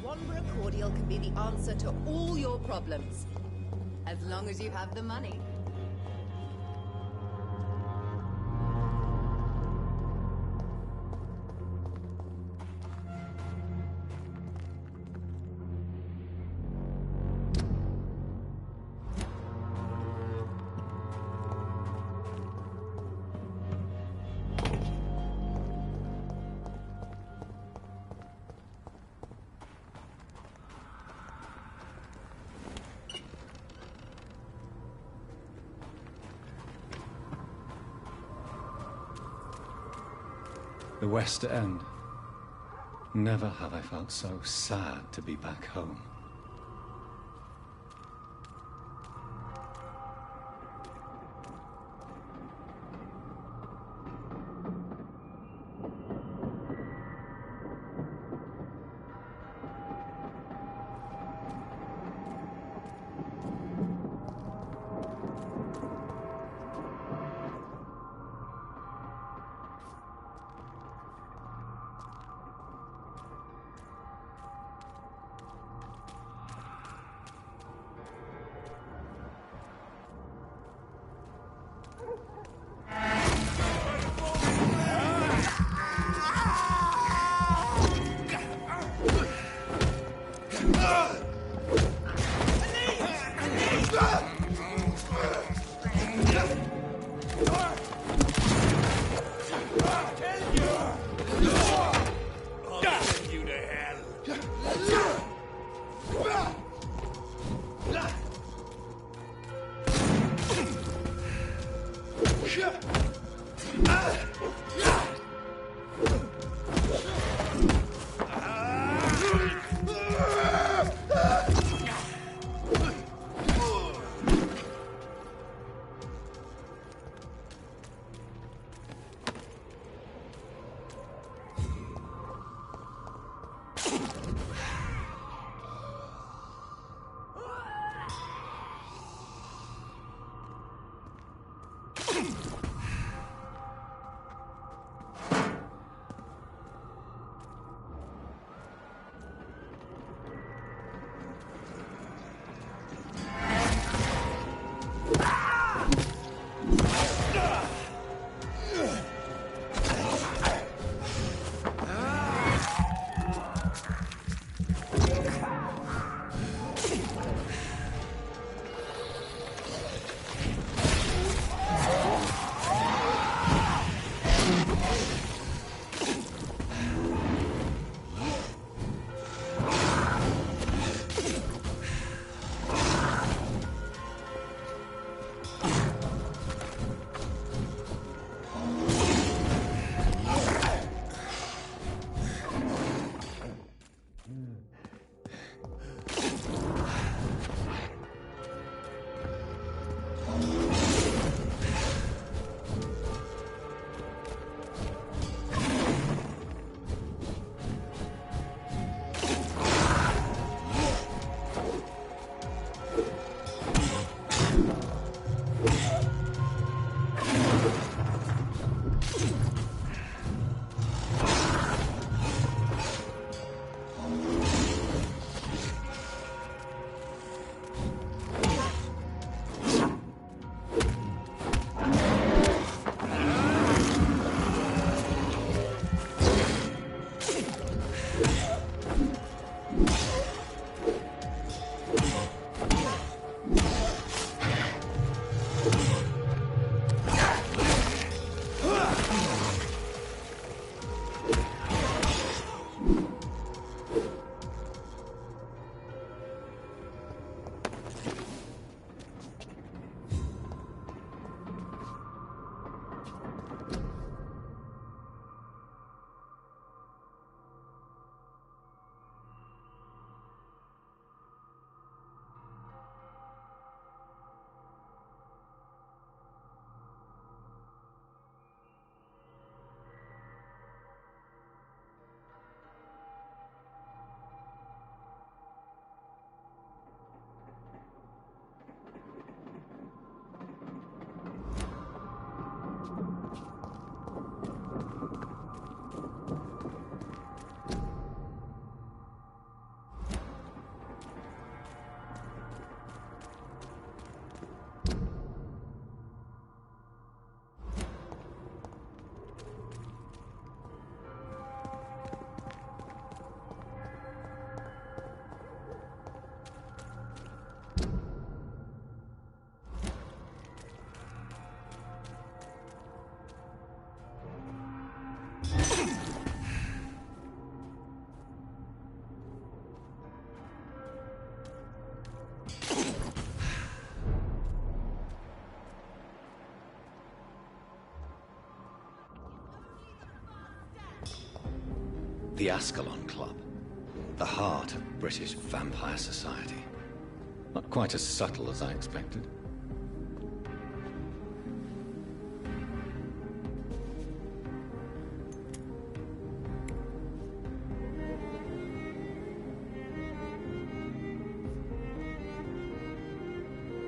One cordial can be the answer to all your problems. As long as you have the money. The West End. Never have I felt so sad to be back home. The Ascalon Club. The heart of British vampire society. Not quite as subtle as I expected.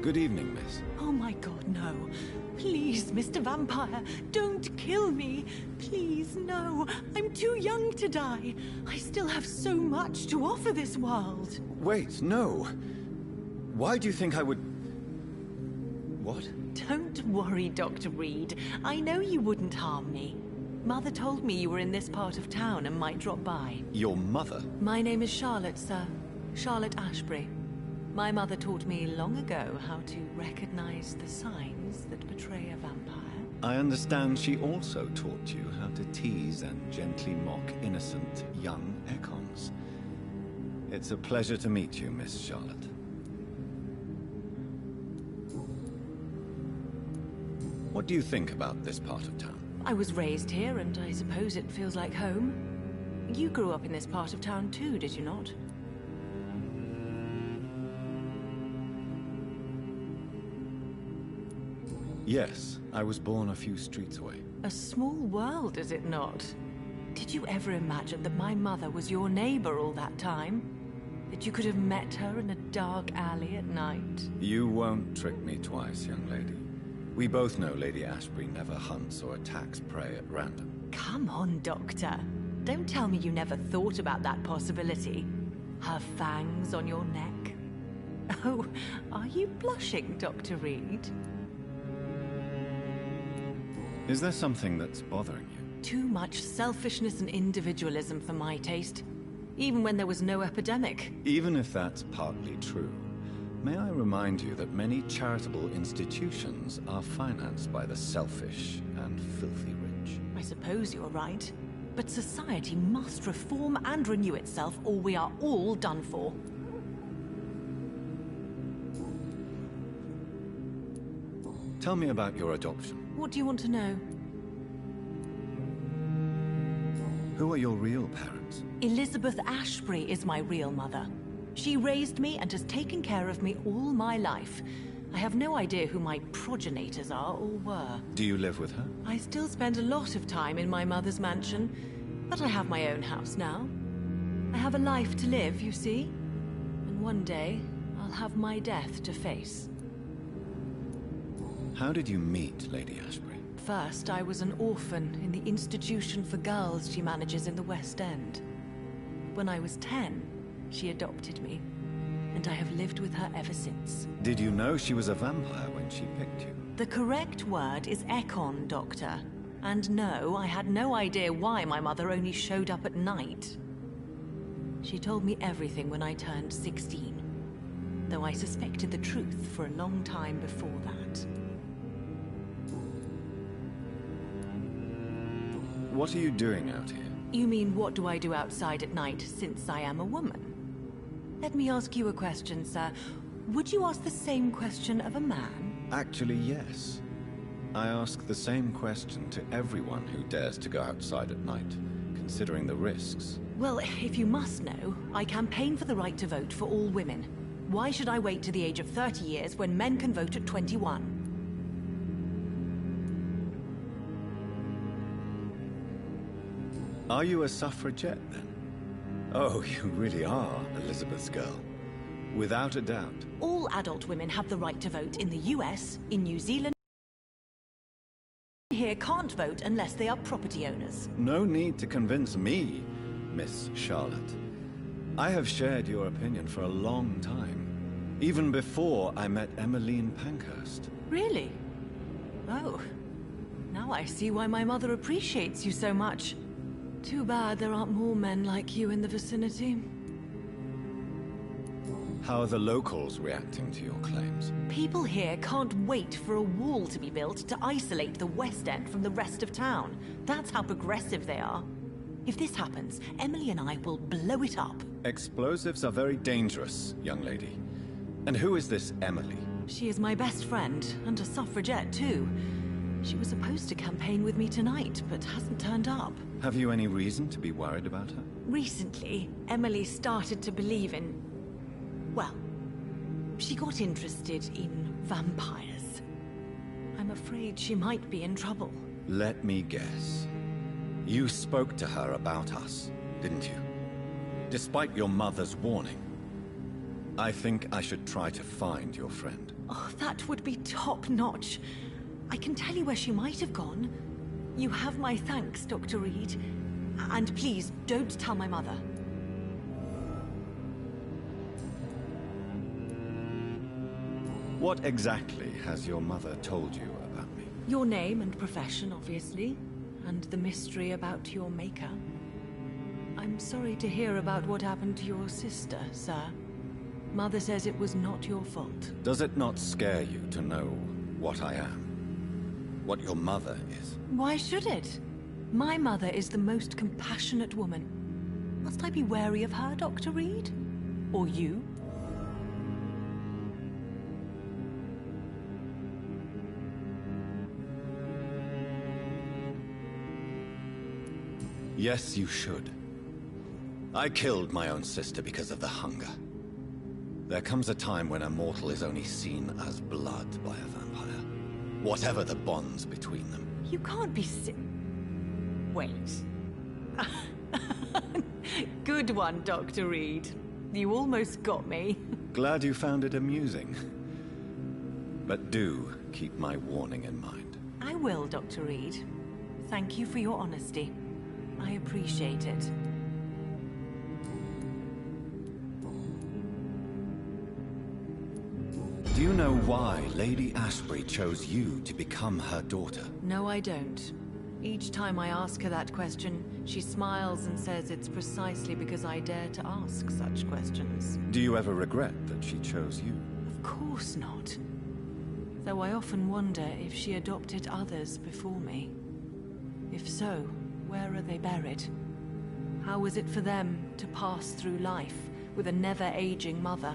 Good evening, miss. Oh my god, no. Please, Mr. Vampire, don't kill me. Please, no. I'm too young to die. I still have so much to offer this world. Wait, no. Why do you think I would... What? Don't worry, Dr. Reed. I know you wouldn't harm me. Mother told me you were in this part of town and might drop by. Your mother? My name is Charlotte, sir. Charlotte Ashbury. My mother taught me long ago how to recognize the signs that betray a vampire. I understand she also taught you how to tease and gently mock innocent young Ekons. It's a pleasure to meet you, Miss Charlotte. What do you think about this part of town? I was raised here, and I suppose it feels like home. You grew up in this part of town too, did you not? Yes, I was born a few streets away. A small world, is it not? Did you ever imagine that my mother was your neighbor all that time? That you could have met her in a dark alley at night? You won't trick me twice, young lady. We both know Lady Ashbury never hunts or attacks prey at random. Come on, Doctor. Don't tell me you never thought about that possibility. Her fangs on your neck. Oh, are you blushing, Dr. Reed? Is there something that's bothering you? Too much selfishness and individualism for my taste. Even when there was no epidemic. Even if that's partly true, may I remind you that many charitable institutions are financed by the selfish and filthy rich? I suppose you're right. But society must reform and renew itself, or we are all done for. Tell me about your adoption. What do you want to know? Who are your real parents? Elizabeth Ashbury is my real mother. She raised me and has taken care of me all my life. I have no idea who my progenitors are or were. Do you live with her? I still spend a lot of time in my mother's mansion, but I have my own house now. I have a life to live, you see. And one day, I'll have my death to face. How did you meet Lady Ashbury? First, I was an orphan in the institution for girls she manages in the West End. When I was 10, she adopted me, and I have lived with her ever since. Did you know she was a vampire when she picked you? The correct word is Ekon, Doctor. And no, I had no idea why my mother only showed up at night. She told me everything when I turned 16, though I suspected the truth for a long time before that. What are you doing out here? You mean, what do I do outside at night since I am a woman? Let me ask you a question, sir. Would you ask the same question of a man? Actually, yes. I ask the same question to everyone who dares to go outside at night, considering the risks. Well, if you must know, I campaign for the right to vote for all women. Why should I wait to the age of 30 years when men can vote at 21? Are you a suffragette, then? Oh, you really are Elizabeth's girl. Without a doubt. All adult women have the right to vote in the US, in New Zealand. Here can't vote unless they are property owners. No need to convince me, Miss Charlotte. I have shared your opinion for a long time. Even before I met Emmeline Pankhurst. Really? Oh. Now I see why my mother appreciates you so much. Too bad there aren't more men like you in the vicinity. How are the locals reacting to your claims? People here can't wait for a wall to be built to isolate the West End from the rest of town. That's how progressive they are. If this happens, Emily and I will blow it up. Explosives are very dangerous, young lady. And who is this Emily? She is my best friend, and a suffragette too. She was supposed to campaign with me tonight, but hasn't turned up. Have you any reason to be worried about her? Recently, Emily started to believe in... well, she got interested in vampires. I'm afraid she might be in trouble. Let me guess. You spoke to her about us, didn't you? Despite your mother's warning. I think I should try to find your friend. Oh, that would be top-notch. I can tell you where she might have gone. You have my thanks, Dr. Reed. And please, don't tell my mother. What exactly has your mother told you about me? Your name and profession, obviously. And the mystery about your maker. I'm sorry to hear about what happened to your sister, sir. Mother says it was not your fault. Does it not scare you to know what I am? What your mother is? Why should it? My mother is the most compassionate woman. Must I be wary of her, Dr. Reed? Or you? Yes, you should. I killed my own sister because of the hunger. There comes a time when a mortal is only seen as blood by a vampire. Whatever the bonds between them. You can't be Wait. Good one, Dr. Reed. You almost got me. Glad you found it amusing. But do keep my warning in mind. I will, Dr. Reed. Thank you for your honesty. I appreciate it. Do you know why Lady Ashbury chose you to become her daughter? No, I don't. Each time I ask her that question, she smiles and says it's precisely because I dare to ask such questions. Do you ever regret that she chose you? Of course not. Though I often wonder if she adopted others before me. If so, where are they buried? How was it for them to pass through life with a never-aging mother?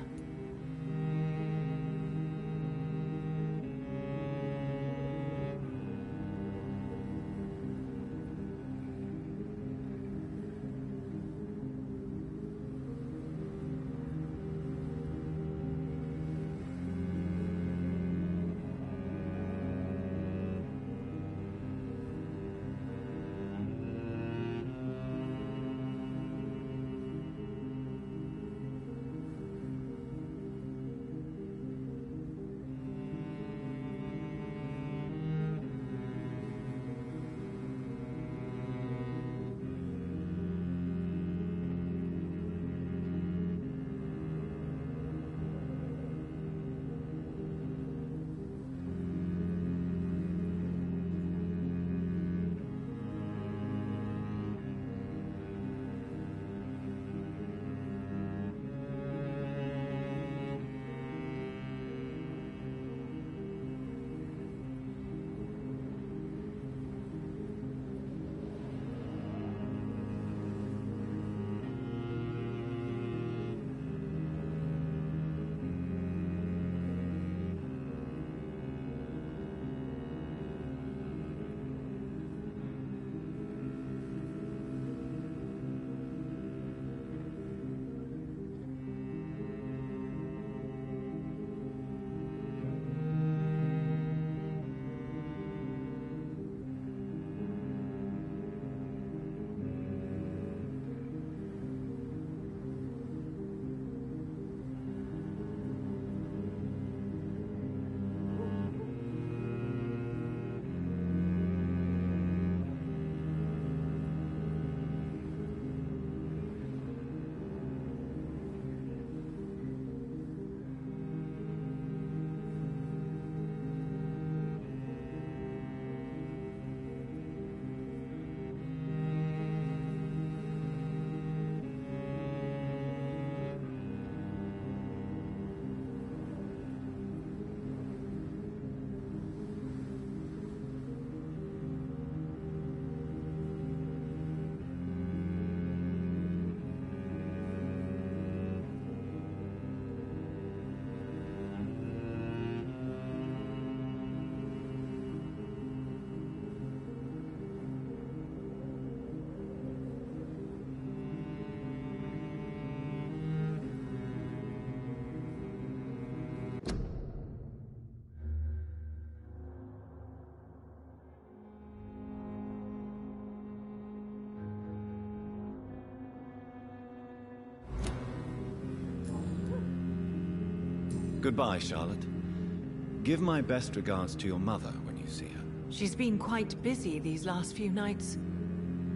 Goodbye, Charlotte. Give my best regards to your mother when you see her. She's been quite busy these last few nights.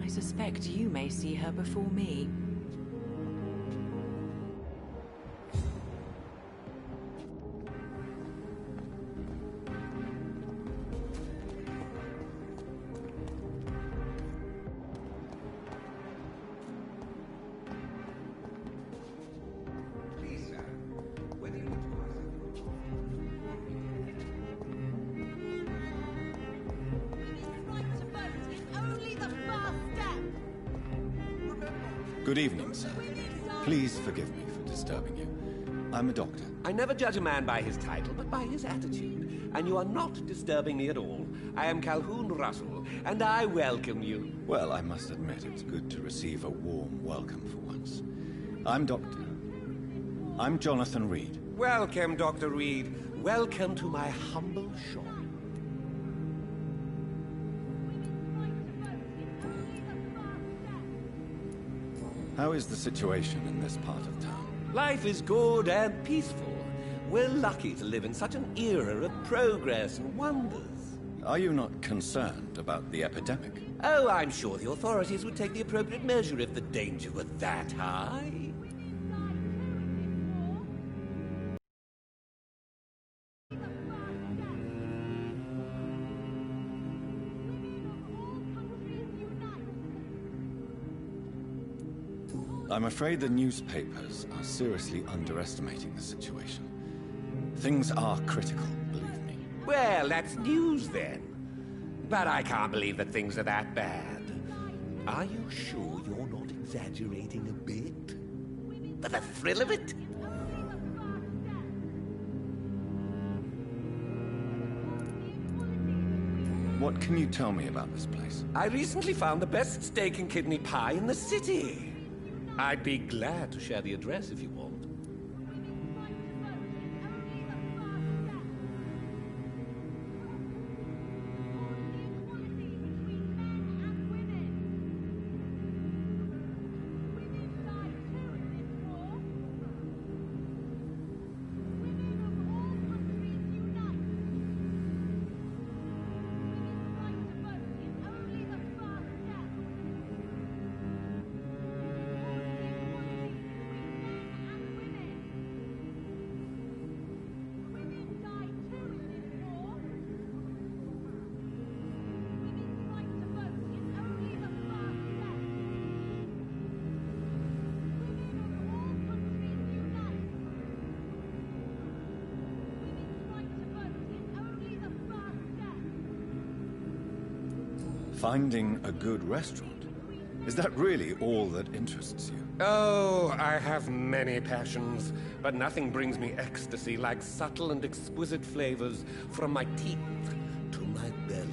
I suspect you may see her before me. Good evening, sir. Please forgive me for disturbing you. I'm a doctor. I never judge a man by his title, but by his attitude. And you are not disturbing me at all. I am Calhoun Russell, and I welcome you. Well, I must admit it's good to receive a warm welcome for once. I'm Jonathan Reed. Welcome, Dr. Reed. Welcome to my humble shop. How is the situation in this part of town? Life is good and peaceful. We're lucky to live in such an era of progress and wonders. Are you not concerned about the epidemic? Oh, I'm sure the authorities would take the appropriate measure if the danger were that high. I'm afraid the newspapers are seriously underestimating the situation. Things are critical, believe me. Well, that's news then. But I can't believe that things are that bad. Are you sure you're not exaggerating a bit? For the thrill of it? What can you tell me about this place? I recently found the best steak and kidney pie in the city. I'd be glad to share the address if you want. Finding a good restaurant? Is that really all that interests you? Oh, I have many passions, but nothing brings me ecstasy like subtle and exquisite flavors from my teeth to my belly.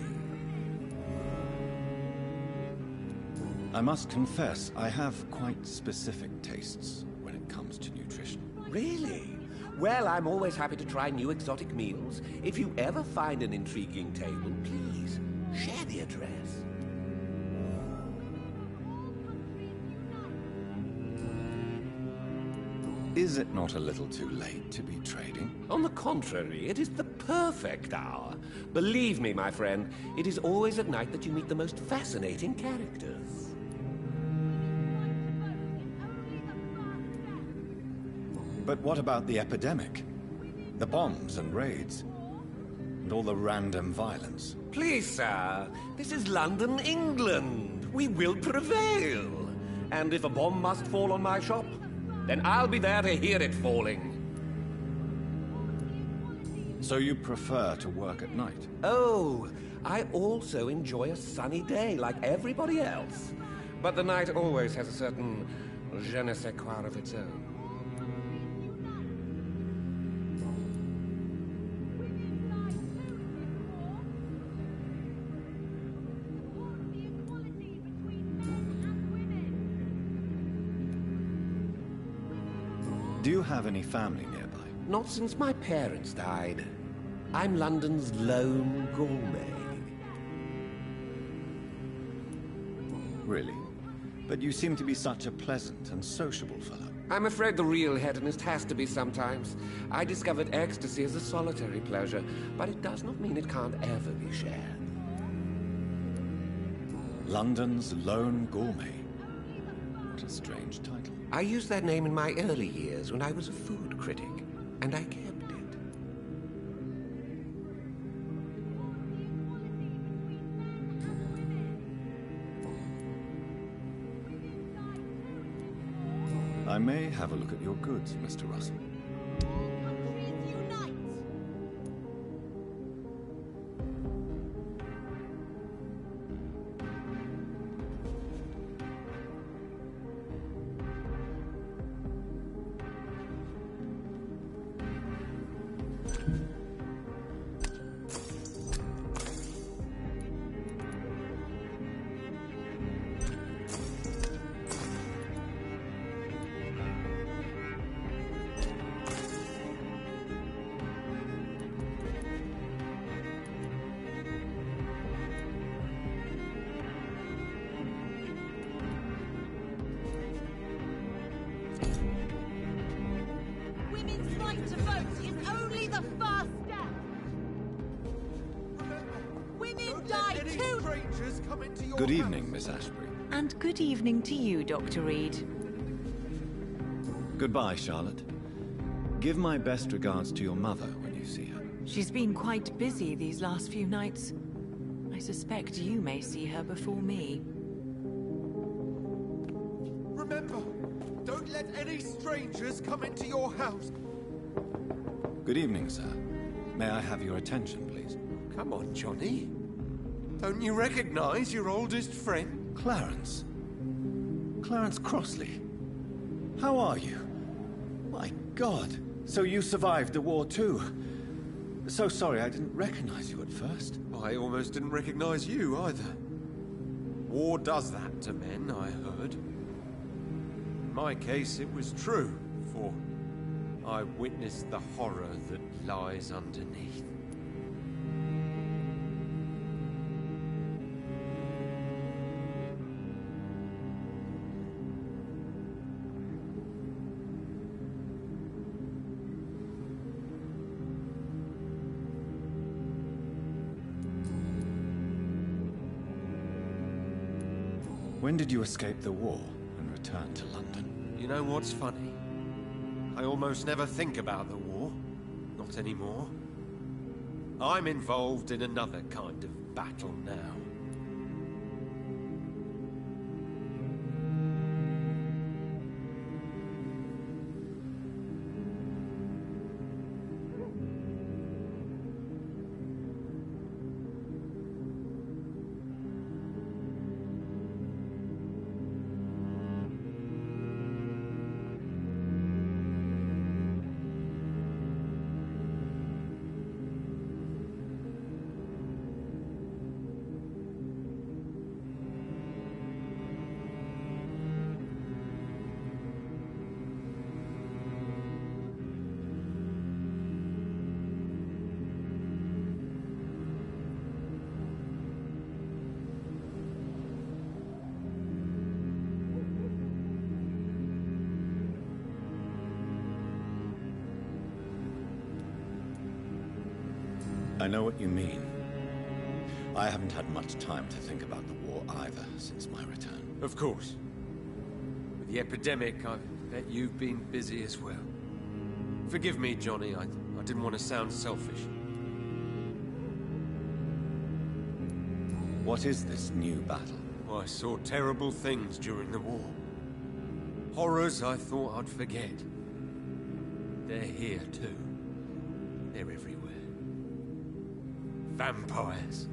I must confess, I have quite specific tastes when it comes to nutrition. Really? Well, I'm always happy to try new exotic meals. If you ever find an intriguing table, please share the address. Is it not a little too late to be trading? On the contrary, it is the perfect hour. Believe me, my friend, it is always at night that you meet the most fascinating characters. But what about the epidemic? The bombs and raids? And all the random violence? Please, sir, this is London, England. We will prevail. And if a bomb must fall on my shop, then I'll be there to hear it falling. So you prefer to work at night? Oh, I also enjoy a sunny day like everybody else. But the night always has a certain je ne sais quoi of its own. Do you have any family nearby? Not since my parents died. I'm London's lone gourmet. Really? But you seem to be such a pleasant and sociable fellow. I'm afraid the real hedonist has to be sometimes. I discovered ecstasy as a solitary pleasure, but it does not mean it can't ever be shared. London's Lone Gourmet. What a strange title. I used that name in my early years when I was a food critic, and I kept it. I may have a look at your goods, Mr. Russell. Women's right to vote is only the first step. Women die too. Good evening, Miss Ashbury. And good evening to you, Dr. Reed. Goodbye, Charlotte. Give my best regards to your mother when you see her. She's been quite busy these last few nights. I suspect you may see her before me. Remember, don't let any strangers come into your house. Good evening, sir. May I have your attention, please? Come on, Johnny. Don't you recognize your oldest friend? Clarence. Clarence Crossley. How are you? My God. So you survived the war too. So sorry I didn't recognize you at first. I almost didn't recognize you either. War does that to men, I heard. In my case, it was true, for I witnessed the horror that lies underneath. When did you escape the war and return to London? You know what's funny? I almost never think about the war. Not anymore. I'm involved in another kind of battle now. I know what you mean. I haven't had much time to think about the war either since my return. Of course. With the epidemic, I bet you've been busy as well. Forgive me, Johnny. I didn't want to sound selfish. What is this new battle? I saw terrible things during the war. Horrors I thought I'd forget. They're here, too. They're everywhere. Vampires.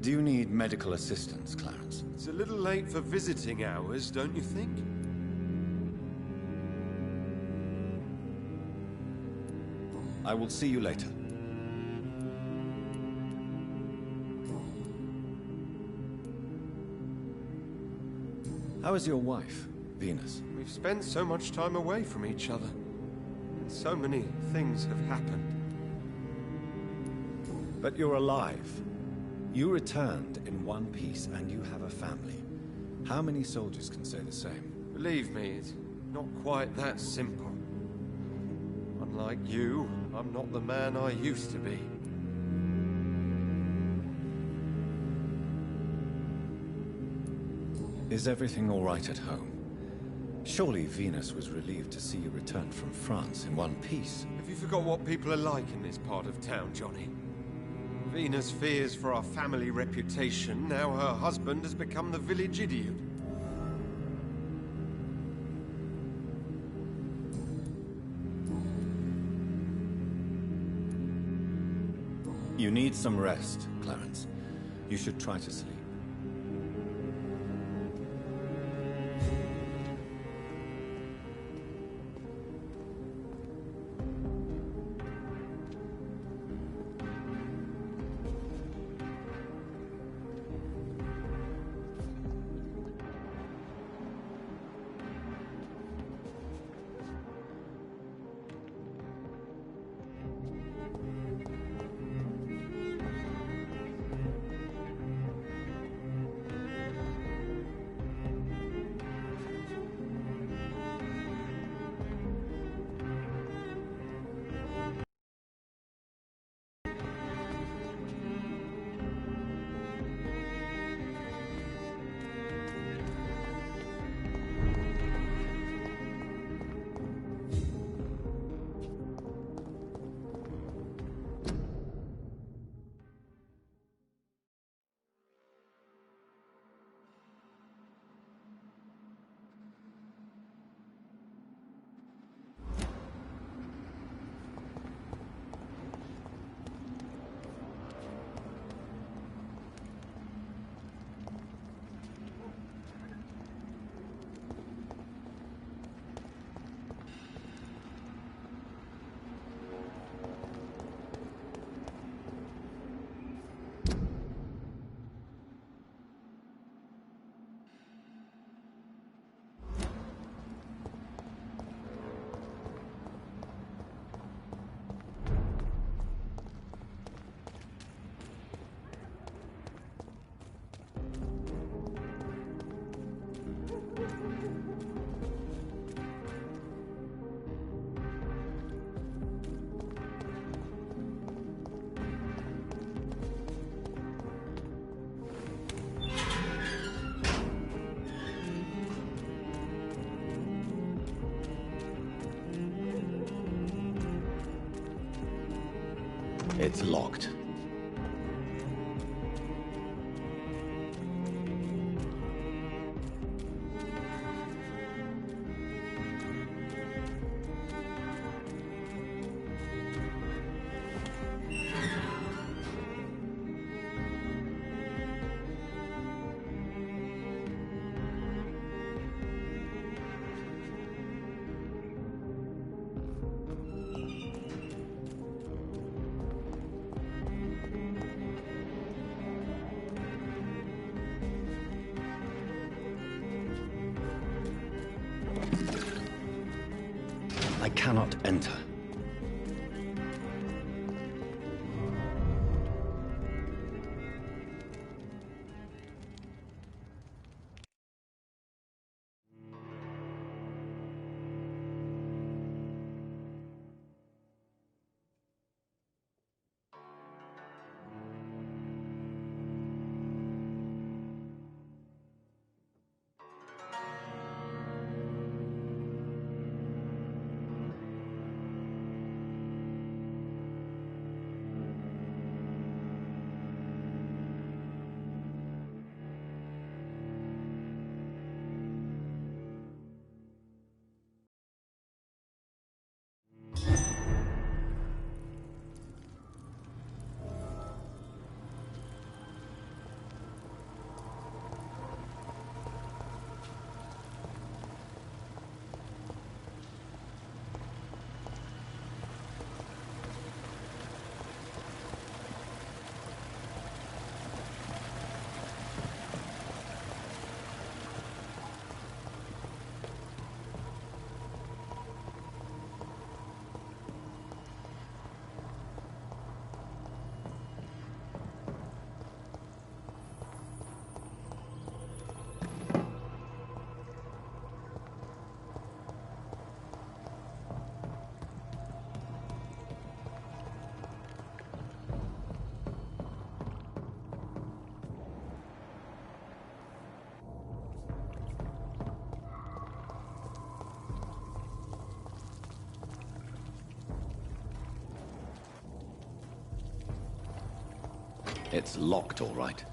Do you need medical assistance, Clarence? It's a little late for visiting hours, don't you think? I will see you later. How is your wife, Venus? We've spent so much time away from each other. And so many things have happened. But you're alive. You returned in one piece and you have a family. How many soldiers can say the same? Believe me, it's not quite that simple. Unlike you, I'm not the man I used to be. Is everything all right at home? Surely Venus was relieved to see you return from France in one piece. Have you forgot what people are like in this part of town, Johnny? Venus fears for our family reputation. Now her husband has become the village idiot. You need some rest, Clarence. You should try to sleep. It's locked. I cannot enter. It's locked, all right.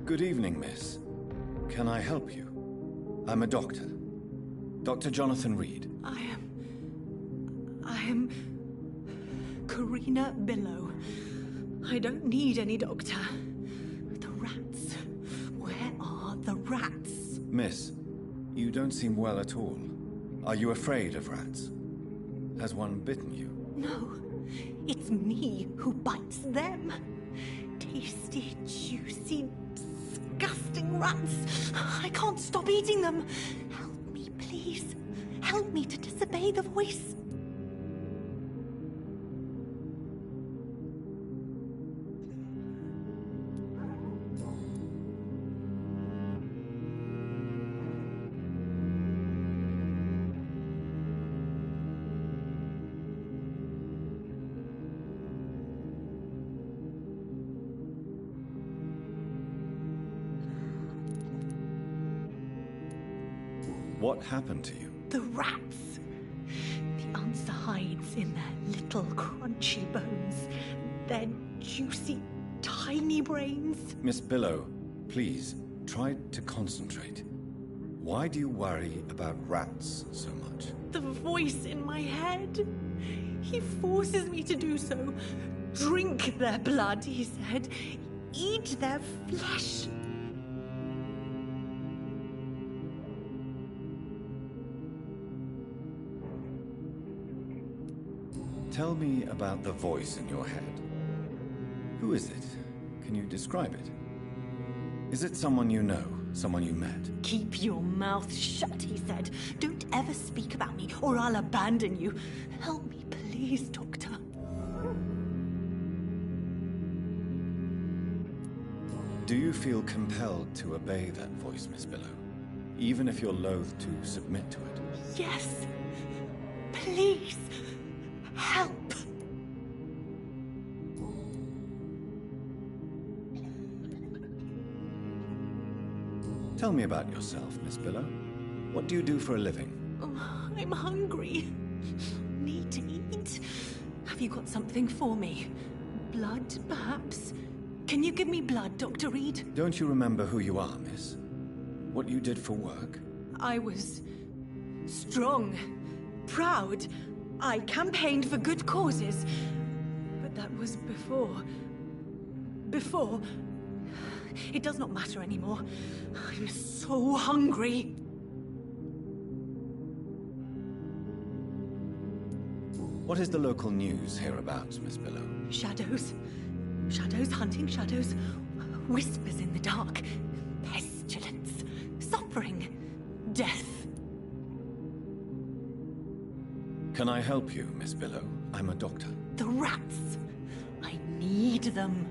Good evening, miss. Can I help you? I'm a doctor. Dr. Jonathan Reed. I am Karina Billow. I don't need any doctor. The rats. Where are the rats? Miss, you don't seem well at all. Are you afraid of rats? Has one bitten you? No, it's me who bites them. Tasty, juicy, disgusting rats. I can't stop eating them. Help me, please. Help me to disobey the voice. What happened to you? The rats. The answer hides in their little crunchy bones. Their juicy, tiny brains. Miss Billow, please, try to concentrate. Why do you worry about rats so much? The voice in my head. He forces me to do so. Drink their blood, he said. Eat their flesh. Tell me about the voice in your head. Who is it? Can you describe it? Is it someone you know? Someone you met? Keep your mouth shut, he said. Don't ever speak about me, or I'll abandon you. Help me, please, Doctor. Do you feel compelled to obey that voice, Miss Billow? Even if you're loath to submit to it? Yes. Please. Help. Tell me about yourself, Miss Billow. What do you do for a living? Oh, I'm hungry. Need to eat. Have you got something for me? Blood, perhaps? Can you give me blood, Dr. Reed? Don't you remember who you are, miss? What you did for work? I was strong, proud. I campaigned for good causes. But that was before. Before. It does not matter anymore. I'm so hungry. What is the local news hereabouts, Miss Billow? Shadows. Shadows hunting shadows. Whispers in the dark. Pestilence. Suffering. Death. Can I help you, Miss Billow? I'm a doctor. The rats. I need them.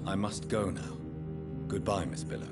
I must go now. Goodbye, Miss Billow.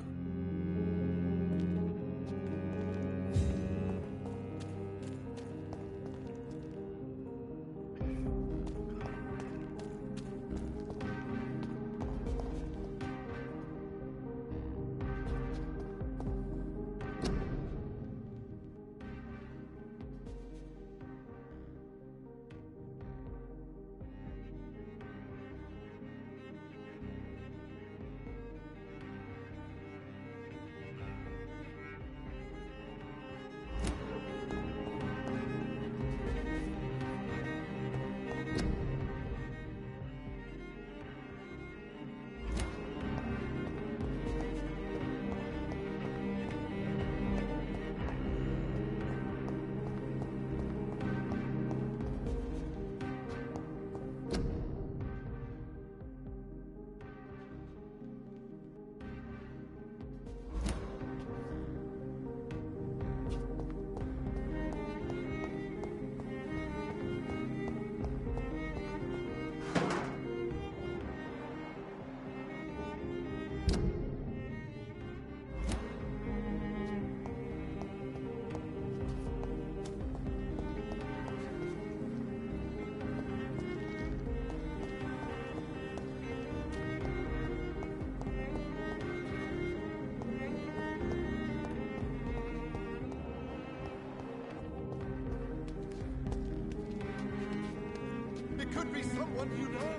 could be someone you know.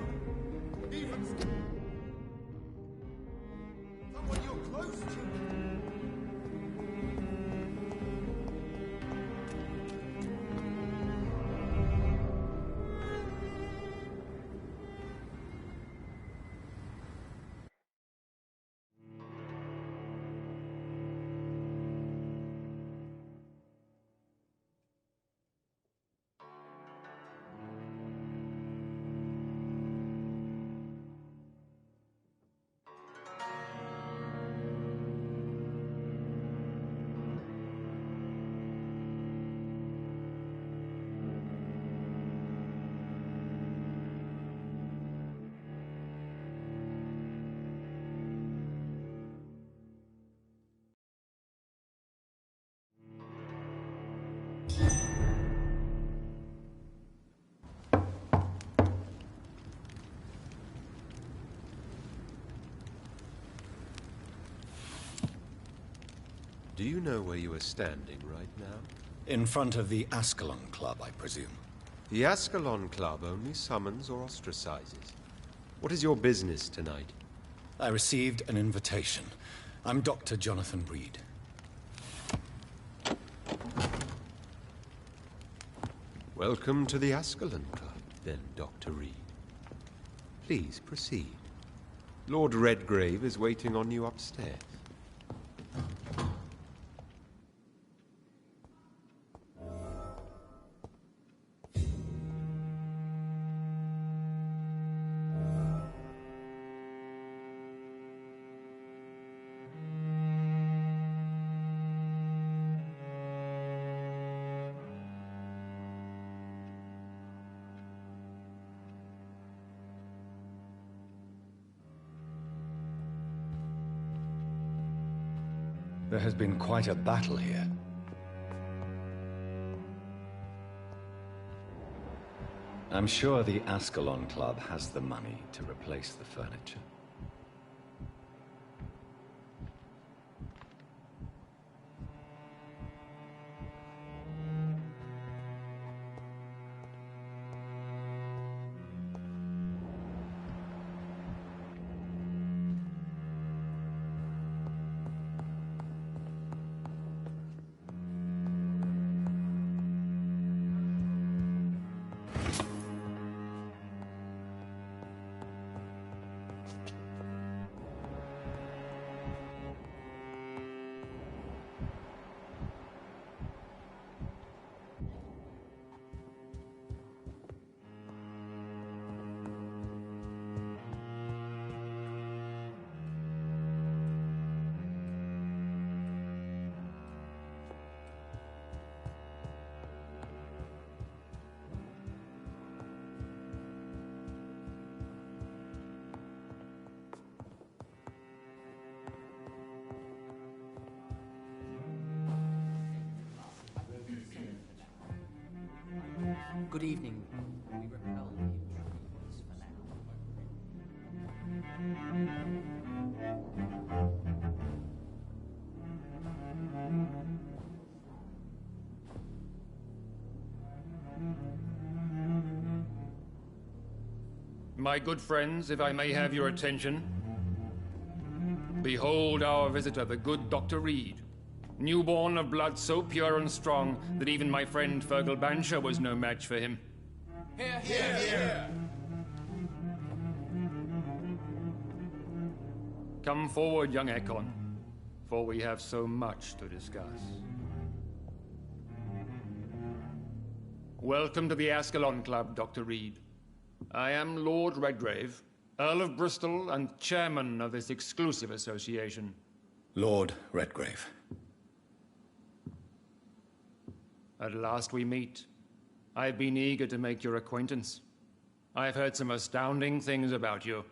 Even someone you're close to. Do you know where you are standing right now? In front of the Ascalon Club, I presume. The Ascalon Club only summons or ostracizes. What is your business tonight? I received an invitation. I'm Dr. Jonathan Reed. Welcome to the Ascalon Club, then, Dr. Reed. Please proceed. Lord Redgrave is waiting on you upstairs. There has been quite a battle here. I'm sure the Ascalon Club has the money to replace the furniture. Good evening. We repel the intruders for now. My good friends, if I may have your attention. Behold our visitor, the good Dr. Reed. Newborn of blood so pure and strong that even my friend Fergal Bansher was no match for him. Here, here, here! Come forward, young Ekon, for we have so much to discuss. Welcome to the Ascalon Club, Dr. Reed. I am Lord Redgrave, Earl of Bristol and chairman of this exclusive association. Lord Redgrave. At last we meet. I've been eager to make your acquaintance. I've heard some astounding things about you.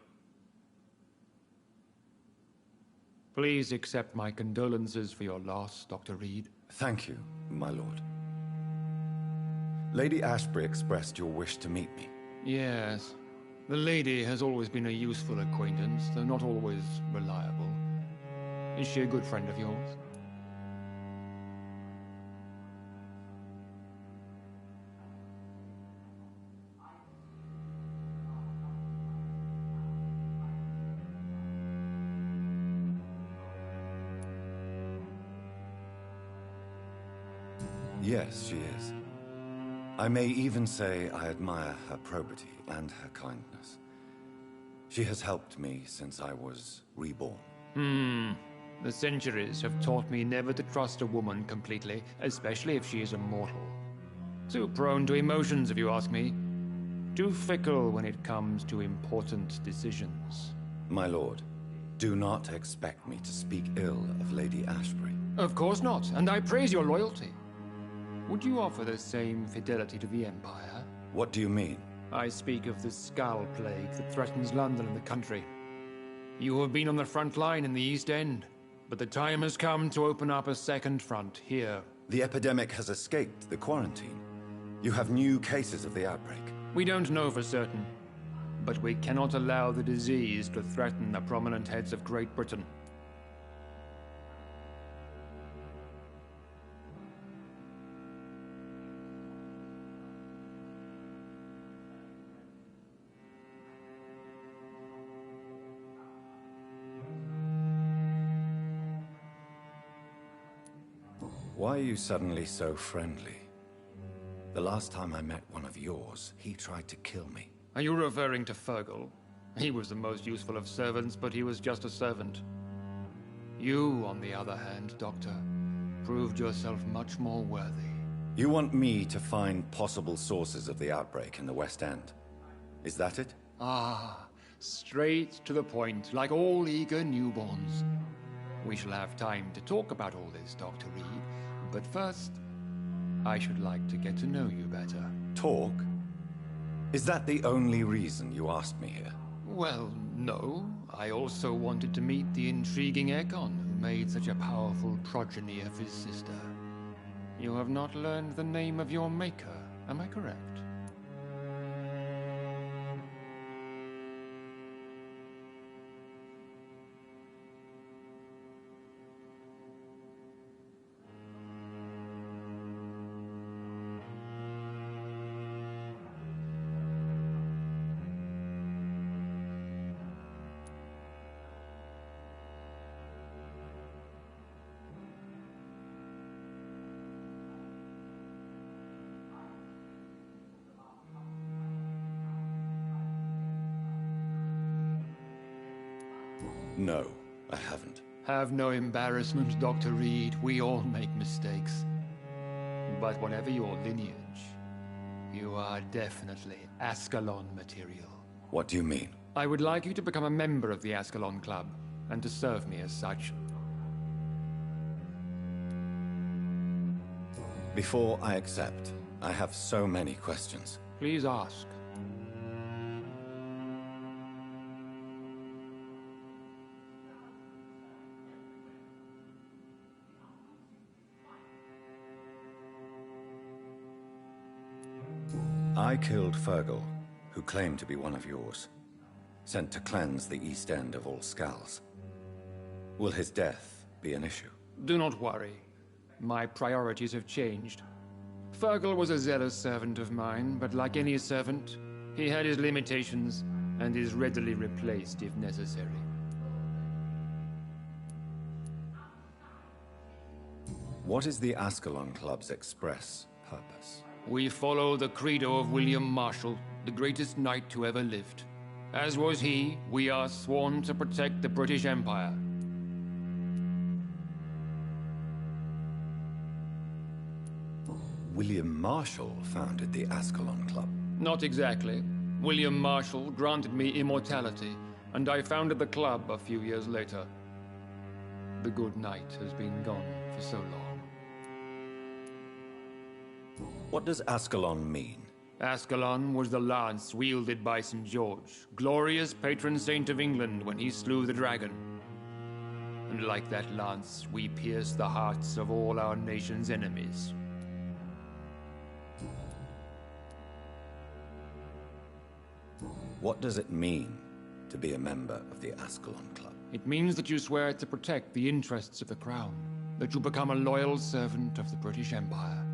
Please accept my condolences for your loss, Dr. Reed. Thank you, my lord. Lady Ashbury expressed your wish to meet me. Yes. The lady has always been a useful acquaintance, though not always reliable. Is she a good friend of yours? Yes, she is. I may even say I admire her probity and her kindness. She has helped me since I was reborn. The centuries have taught me never to trust a woman completely, especially if she is a mortal. Too prone to emotions, if you ask me. Too fickle when it comes to important decisions. My lord, do not expect me to speak ill of Lady Ashbury. Of course not, and I praise your loyalty. Would you offer the same fidelity to the Empire? What do you mean? I speak of the Skull Plague that threatens London and the country. You have been on the front line in the East End, but the time has come to open up a second front here. The epidemic has escaped the quarantine. You have new cases of the outbreak. We don't know for certain, but we cannot allow the disease to threaten the prominent heads of Great Britain. Why are you suddenly so friendly? The last time I met one of yours, he tried to kill me. Are you referring to Fergal? He was the most useful of servants, but he was just a servant. You, on the other hand, Doctor, proved yourself much more worthy. You want me to find possible sources of the outbreak in the West End? Is that it? Ah, straight to the point, like all eager newborns. We shall have time to talk about all this, Dr. Reed, but first, I should like to get to know you better. Talk? Is that the only reason you asked me here? Well, no. I also wanted to meet the intriguing Ekon, who made such a powerful progeny of his sister. You have not learned the name of your maker, am I correct? No, I haven't. Have no embarrassment, Dr. Reed. We all make mistakes. But whatever your lineage, you are definitely Ascalon material. What do you mean? I would like you to become a member of the Ascalon Club, and to serve me as such. Before I accept, I have so many questions. Please ask. I killed Fergal, who claimed to be one of yours, sent to cleanse the East End of all skulls. Will his death be an issue? Do not worry. My priorities have changed. Fergal was a zealous servant of mine, but like any servant, he had his limitations and is readily replaced if necessary. What is the Ascalon Club's express purpose? We follow the credo of William Marshall, the greatest knight who ever lived. As was he, we are sworn to protect the British Empire. William Marshall founded the Ascalon Club. Not exactly. William Marshall granted me immortality, and I founded the club a few years later. The good knight has been gone for so long. What does Ascalon mean? Ascalon was the lance wielded by St. George, glorious patron saint of England when he slew the dragon. And like that lance, we pierce the hearts of all our nation's enemies. What does it mean to be a member of the Ascalon Club? It means that you swear to protect the interests of the crown, that you become a loyal servant of the British Empire.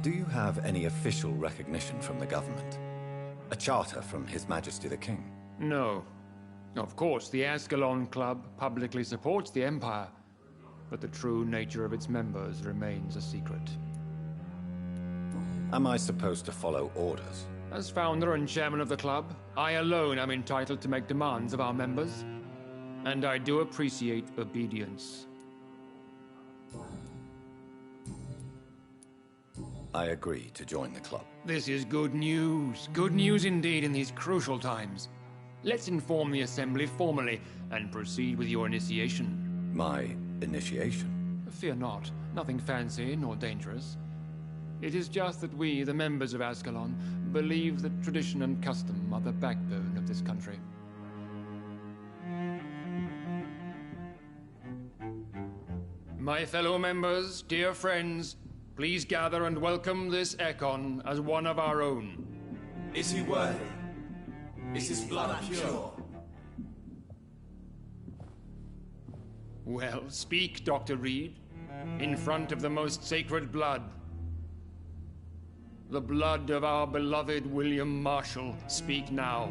Do you have any official recognition from the government? A charter from His Majesty the King? No. Of course, the Ascalon Club publicly supports the Empire, but the true nature of its members remains a secret. Am I supposed to follow orders? As founder and chairman of the club, I alone am entitled to make demands of our members, and I do appreciate obedience. I agree to join the club. This is good news. Good news indeed in these crucial times. Let's inform the Assembly formally and proceed with your initiation. My initiation? Fear not. Nothing fancy nor dangerous. It is just that we, the members of Ascalon, believe that tradition and custom are the backbone of this country. My fellow members, dear friends, please gather and welcome this Ekon as one of our own. Is he worthy? Is his blood pure? Well, speak, Dr. Reed, in front of the most sacred blood. The blood of our beloved William Marshall. Speak now.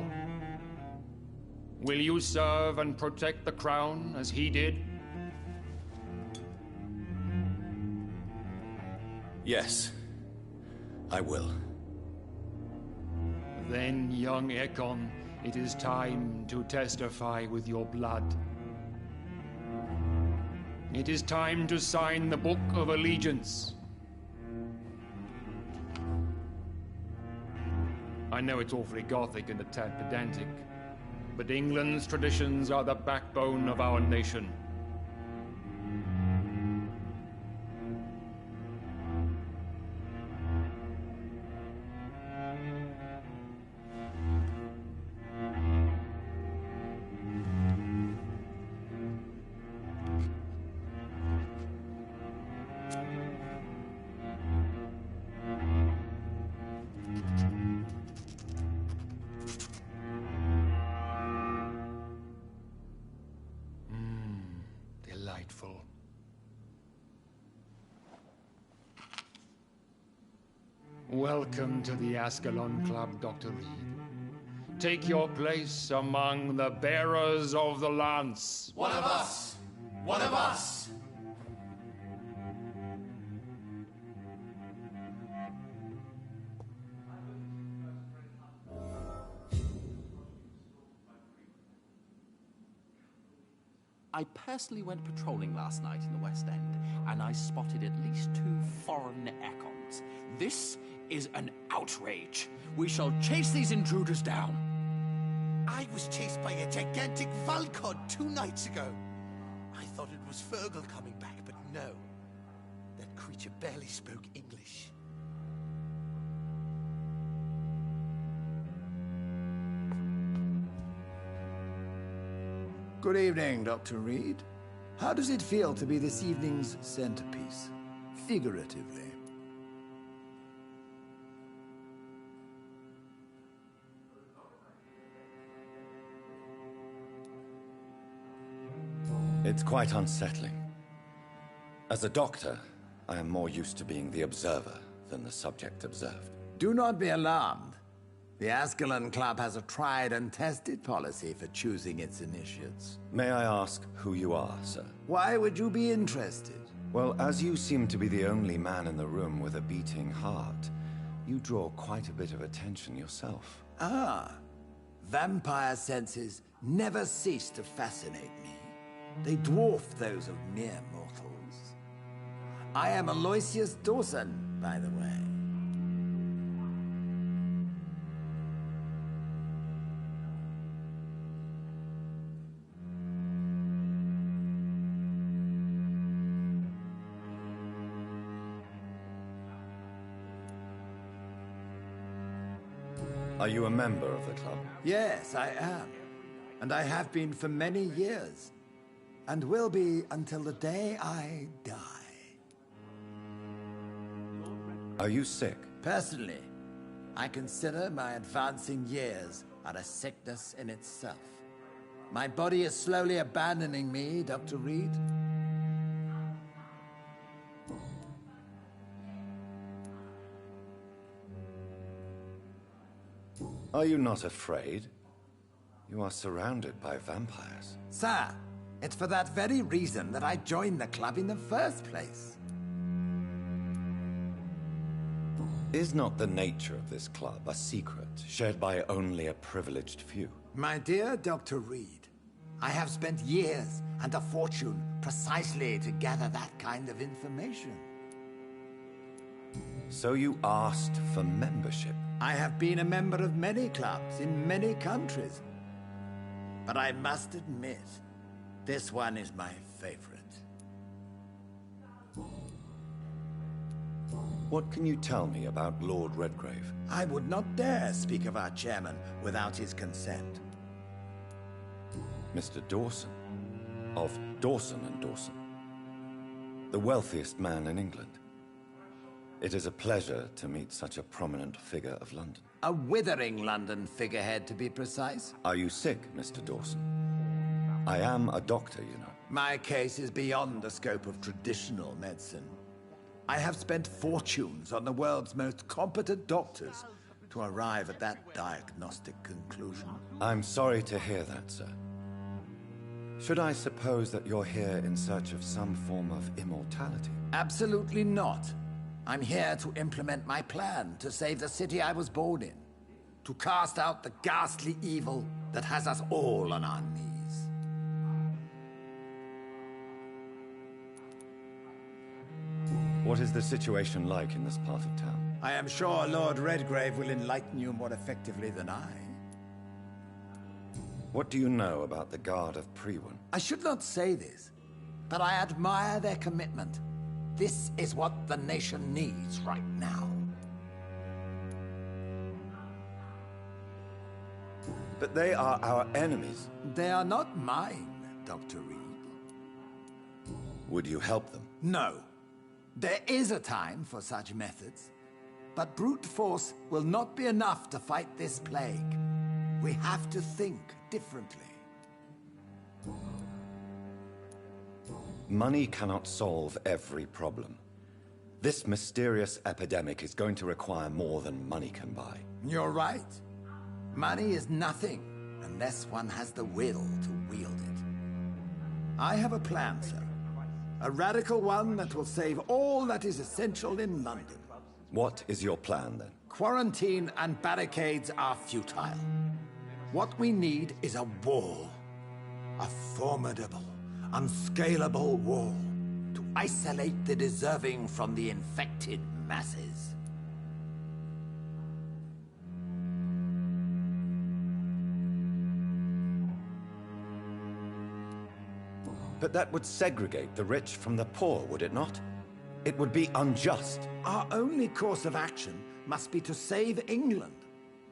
Will you serve and protect the crown as he did? Yes, I will. Then, young Ekon, it is time to testify with your blood. It is time to sign the Book of Allegiance. I know it's awfully gothic and a tad pedantic, but England's traditions are the backbone of our nation. Delightful. Welcome to the Ascalon Club, Dr. Reed. Take your place among the bearers of the lance. One of us! One of us! I personally went patrolling last night in the West End, and I spotted at least 2 foreign Ekons. This is an outrage. We shall chase these intruders down. I was chased by a gigantic Valcod 2 nights ago. I thought it was Fergal coming back, but no. That creature barely spoke English. Good evening, Dr. Reed. How does it feel to be this evening's centerpiece? Figuratively. It's quite unsettling. As a doctor, I am more used to being the observer than the subject observed. Do not be alarmed. The Ascalon Club has a tried and tested policy for choosing its initiates. May I ask who you are, sir? Why would you be interested? Well, as you seem to be the only man in the room with a beating heart, you draw quite a bit of attention yourself. Ah, vampire senses never cease to fascinate me. They dwarf those of mere mortals. I am Aloysius Dawson, by the way. Are you a member of the club? Yes, I am. And I have been for many years. And will be until the day I die. Are you sick? Personally, I consider my advancing years are a sickness in itself. My body is slowly abandoning me, Dr. Reed. Are you not afraid? You are surrounded by vampires. Sir, it's for that very reason that I joined the club in the first place. Is not the nature of this club a secret shared by only a privileged few? My dear Dr. Reed, I have spent years and a fortune precisely to gather that kind of information. So you asked for membership? I have been a member of many clubs in many countries. But I must admit, this one is my favorite. What can you tell me about Lord Redgrave? I would not dare speak of our chairman without his consent. Mr. Dawson, of Dawson and Dawson, the wealthiest man in England. It is a pleasure to meet such a prominent figure of London. A withering London figurehead, to be precise. Are you sick, Mr. Dawson? I am a doctor, you know. My case is beyond the scope of traditional medicine. I have spent fortunes on the world's most competent doctors to arrive at that diagnostic conclusion. I'm sorry to hear that, sir. Should I suppose that you're here in search of some form of immortality? Absolutely not. I'm here to implement my plan to save the city I was born in. To cast out the ghastly evil that has us all on our knees. What is the situation like in this part of town? I am sure Lord Redgrave will enlighten you more effectively than I. What do you know about the Guard of Prewin? I should not say this, but I admire their commitment. This is what the nation needs right now. But they are our enemies. They are not mine, Dr. Reed. Would you help them? No. There is a time for such methods, but brute force will not be enough to fight this plague. We have to think differently. Money cannot solve every problem. This mysterious epidemic is going to require more than money can buy. You're right. Money is nothing unless one has the will to wield it. I have a plan, sir. A radical one that will save all that is essential in London. What is your plan, then? Quarantine and barricades are futile. What we need is a wall. A formidable, unscalable wall to isolate the deserving from the infected masses. But that would segregate the rich from the poor, would it not? It would be unjust. Our only course of action must be to save England.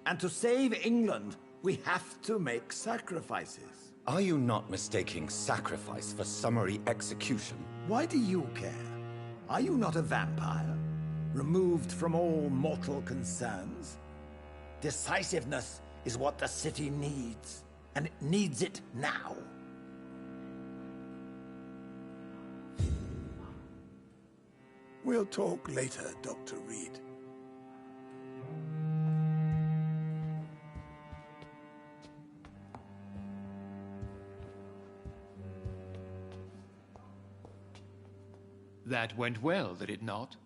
And to save England, we have to make sacrifices. Are you not mistaking sacrifice for summary execution? Why do you care? Are you not a vampire? Removed from all mortal concerns? Decisiveness is what the city needs, and it needs it now. We'll talk later, Dr. Reed. That went well, did it not?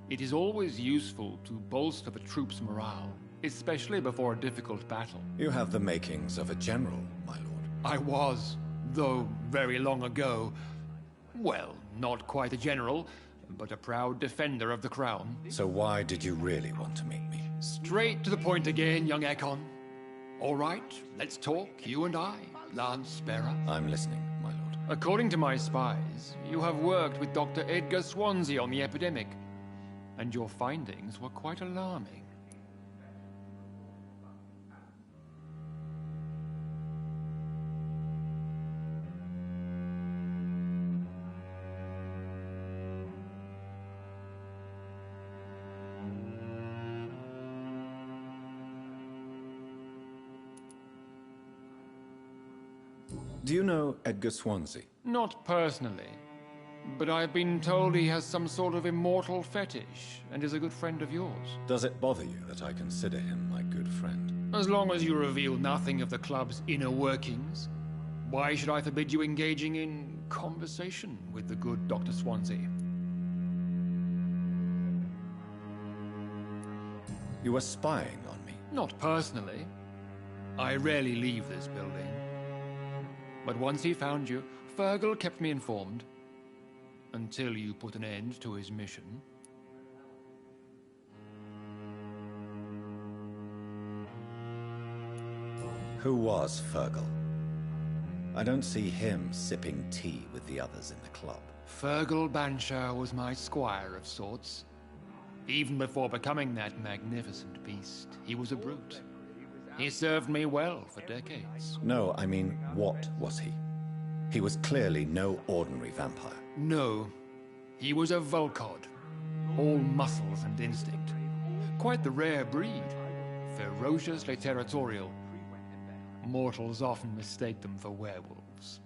It is always useful to bolster the troops' morale, especially before a difficult battle. You have the makings of a general, my lord. I was, though very long ago. Well, not quite a general, but a proud defender of the crown. So why did you really want to meet me? Straight to the point again, young Ekon. All right, let's talk, you and I, Lance Sparrow. I'm listening, my lord. According to my spies, you have worked with Dr. Edgar Swansea on the epidemic, and your findings were quite alarming. Do you know Edgar Swansea? Not personally, but I've been told he has some sort of immortal fetish and is a good friend of yours. Does it bother you that I consider him my good friend? As long as you reveal nothing of the club's inner workings, why should I forbid you engaging in conversation with the good Dr. Swansea? You were spying on me? Not personally. I rarely leave this building. But once he found you, Fergal kept me informed. Until you put an end to his mission. Who was Fergal? I don't see him sipping tea with the others in the club. Fergal Banshire was my squire of sorts. Even before becoming that magnificent beast, he was a brute. He served me well for decades. No, I mean, what was he? He was clearly no ordinary vampire. No. He was a Volcod. All muscles and instinct. Quite the rare breed. Ferociously territorial. Mortals often mistake them for werewolves.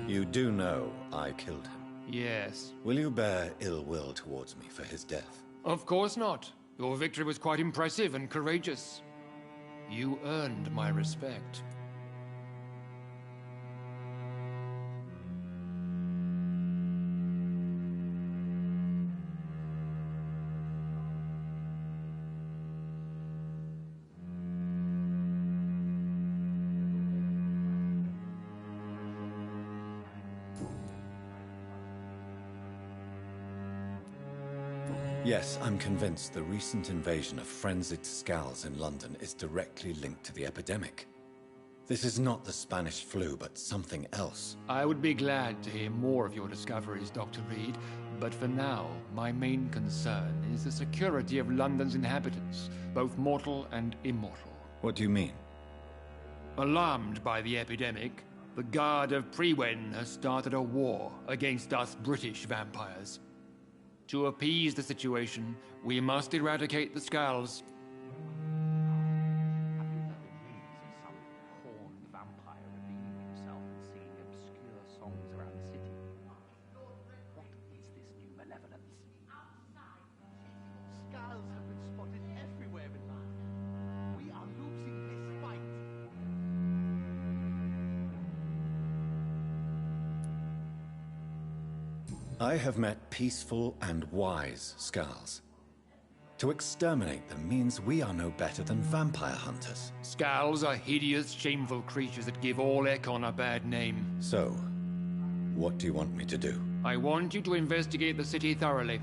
You do know I killed him? Yes. Will you bear ill will towards me for his death? Of course not. Your victory was quite impressive and courageous. You earned my respect. Yes, I'm convinced the recent invasion of frenzied Skulls in London is directly linked to the epidemic. This is not the Spanish flu, but something else. I would be glad to hear more of your discoveries, Dr. Reed, but for now, my main concern is the security of London's inhabitants, both mortal and immortal. What do you mean? Alarmed by the epidemic, the Guard of Prewen has started a war against us British vampires. To appease the situation, we must eradicate the Skulls. I have met peaceful and wise Skulls. To exterminate them means we are no better than vampire hunters. Skulls are hideous, shameful creatures that give all Ekon a bad name. So, what do you want me to do? I want you to investigate the city thoroughly.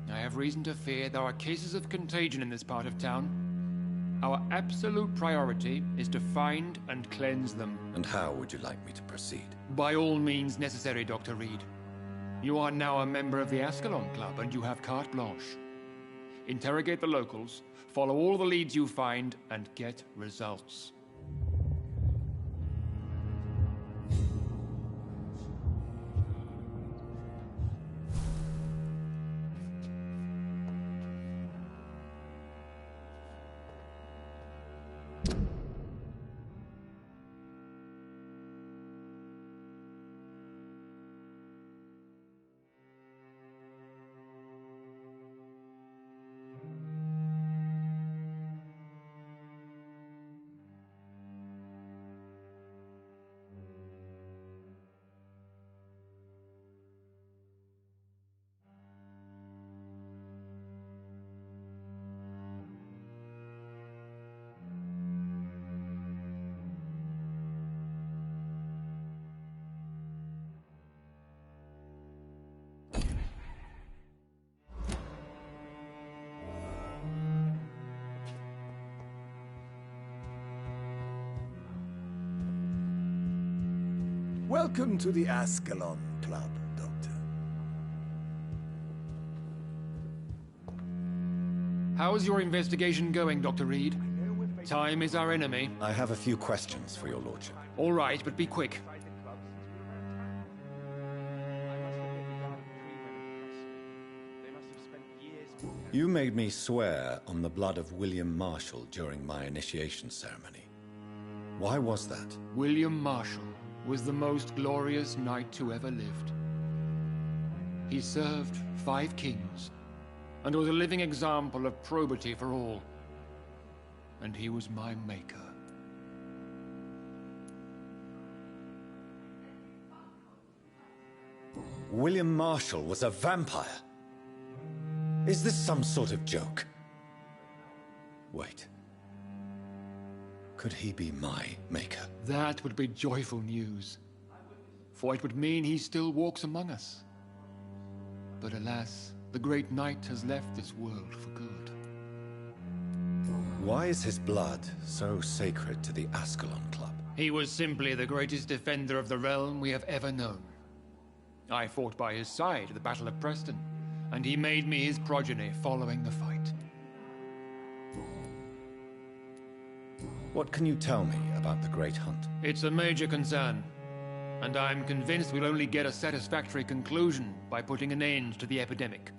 I have reason to fear there are cases of contagion in this part of town. Our absolute priority is to find and cleanse them. And how would you like me to proceed? By all means necessary, Dr. Reed. You are now a member of the Ascalon Club, and you have carte blanche. Interrogate the locals, follow all the leads you find, and get results. Welcome to the Ascalon Club, Doctor. How's your investigation going, Dr. Reed? Time is our enemy. I have a few questions for your lordship. All right, but be quick. You made me swear on the blood of William Marshall during my initiation ceremony. Why was that? William Marshall was the most glorious knight who ever lived. He served 5 kings, and was a living example of probity for all. And he was my maker. William Marshall was a vampire? Is this some sort of joke? Wait. Could he be my maker? That would be joyful news, for it would mean he still walks among us. But alas, the great knight has left this world for good. Why is his blood so sacred to the Ascalon Club? He was simply the greatest defender of the realm we have ever known. I fought by his side at the Battle of Preston, and he made me his progeny following the fight. What can you tell me about the Great Hunt? It's a major concern, and I'm convinced we'll only get a satisfactory conclusion by putting an end to the epidemic.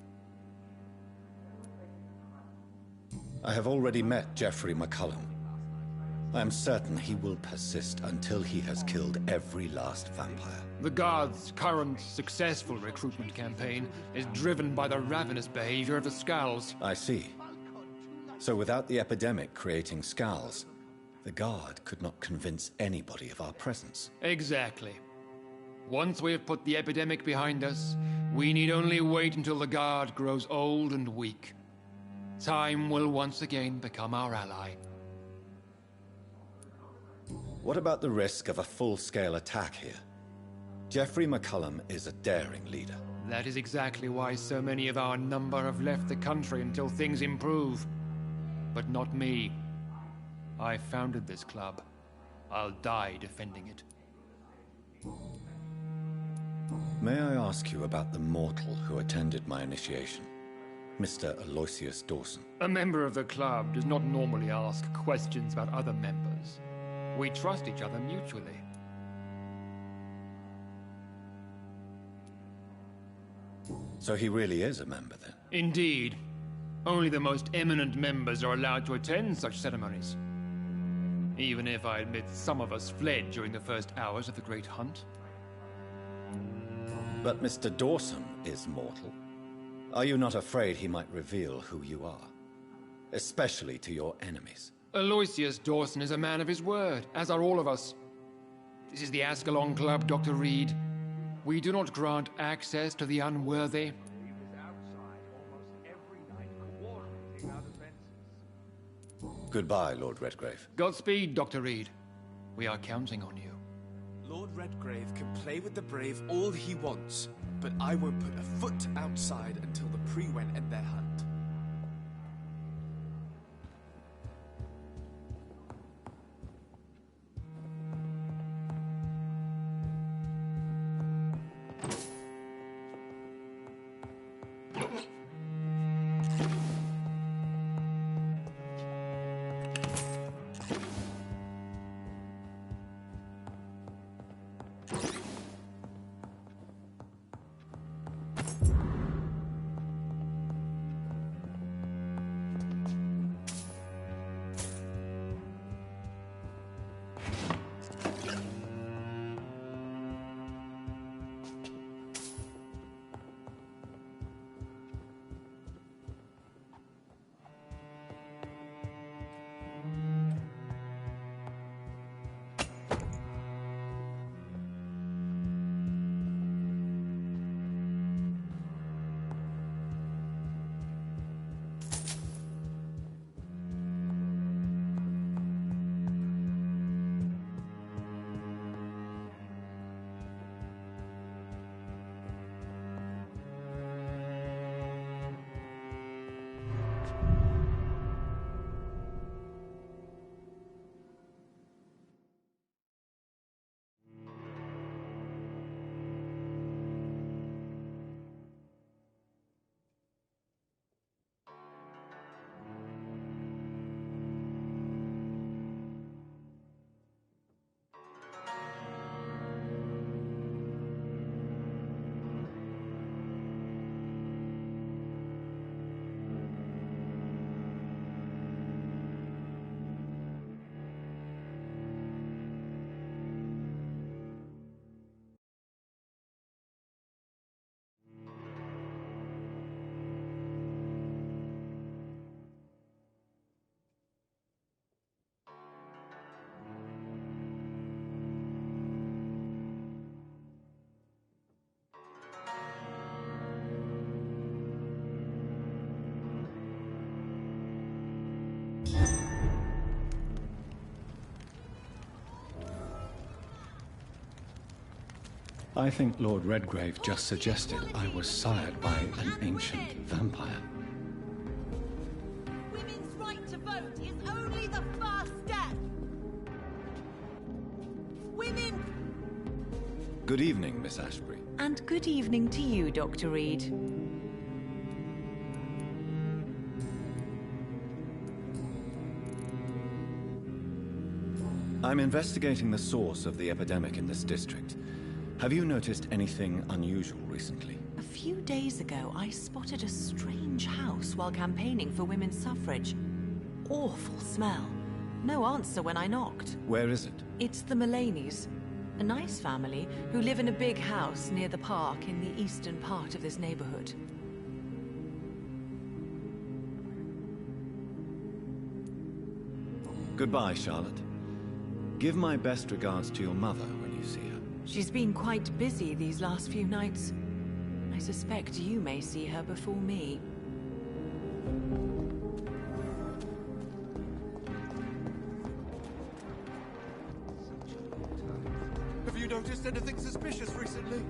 I have already met Geoffrey McCullum. I am certain he will persist until he has killed every last vampire. The Guard's current successful recruitment campaign is driven by the ravenous behavior of the Skulls. I see. So without the epidemic creating Skulls, the Guard could not convince anybody of our presence. Exactly. Once we have put the epidemic behind us, we need only wait until the Guard grows old and weak. Time will once again become our ally. What about the risk of a full-scale attack here? Geoffrey McCullum is a daring leader. That is exactly why so many of our number have left the country until things improve. But not me. I founded this club. I'll die defending it. May I ask you about the mortal who attended my initiation? Mr. Aloysius Dawson. A member of the club does not normally ask questions about other members. We trust each other mutually. So he really is a member, then? Indeed. Only the most eminent members are allowed to attend such ceremonies. Even if I admit some of us fled during the first hours of the Great Hunt. But Mr. Dawson is mortal. Are you not afraid he might reveal who you are? Especially to your enemies. Aloysius Dawson is a man of his word, as are all of us. This is the Ascalon Club, Dr. Reed. We do not grant access to the unworthy. Goodbye, Lord Redgrave. Godspeed, Dr. Reed. We are counting on you. Lord Redgrave can play with the brave all he wants, but I won't put a foot outside until the Pre-Wen end their hunt. I think Lord Redgrave just suggested I was sired by an ancient vampire. Women's right to vote is only the first step. Women... Good evening, Miss Ashbury. And good evening to you, Dr. Reed. I'm investigating the source of the epidemic in this district. Have you noticed anything unusual recently? A few days ago, I spotted a strange house while campaigning for women's suffrage. Awful smell. No answer when I knocked. Where is it? It's the Mullaneys, a nice family who live in a big house near the park in the eastern part of this neighborhood. Goodbye, Charlotte. Give my best regards to your mother when you see her. She's been quite busy these last few nights. I suspect you may see her before me. Have you noticed anything suspicious recently?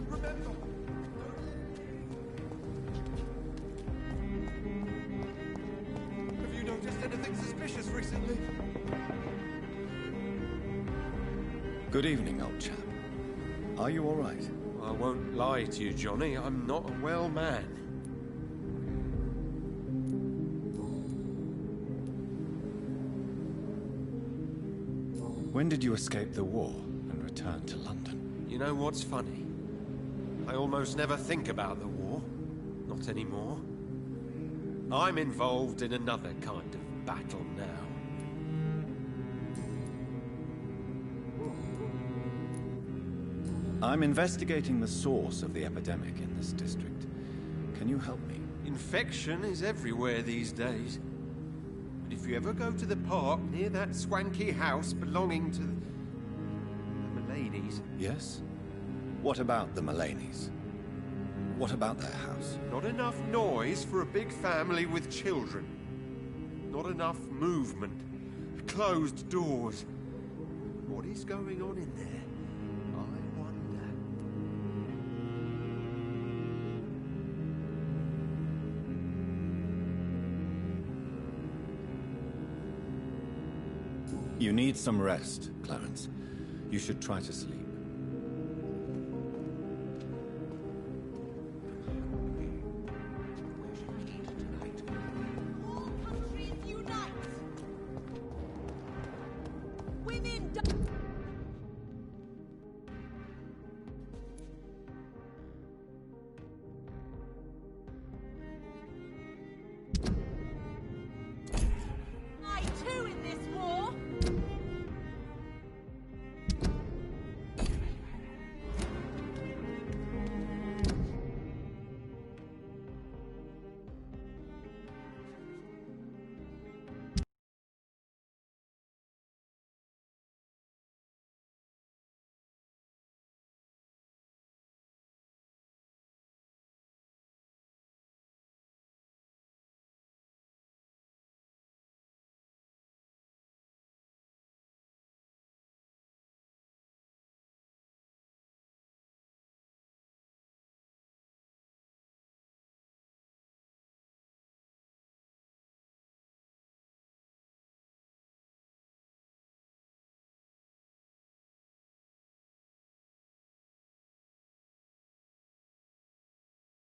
Remember... Have you noticed anything suspicious recently? Good evening, old chap. Are you all right? I won't lie to you, Johnny. I'm not a well man. When did you escape the war and return to London? You know what's funny? I almost never think about the war. Not anymore. I'm involved in another kind of battle now. I'm investigating the source of the epidemic in this district. Can you help me? Infection is everywhere these days. But if you ever go to the park near that swanky house belonging to the Mullaneys... Yes? What about the Mullaneys? What about their house? Not enough noise for a big family with children. Not enough movement. Closed doors. What is going on in there? I wonder. You need some rest, Clarence. You should try to sleep.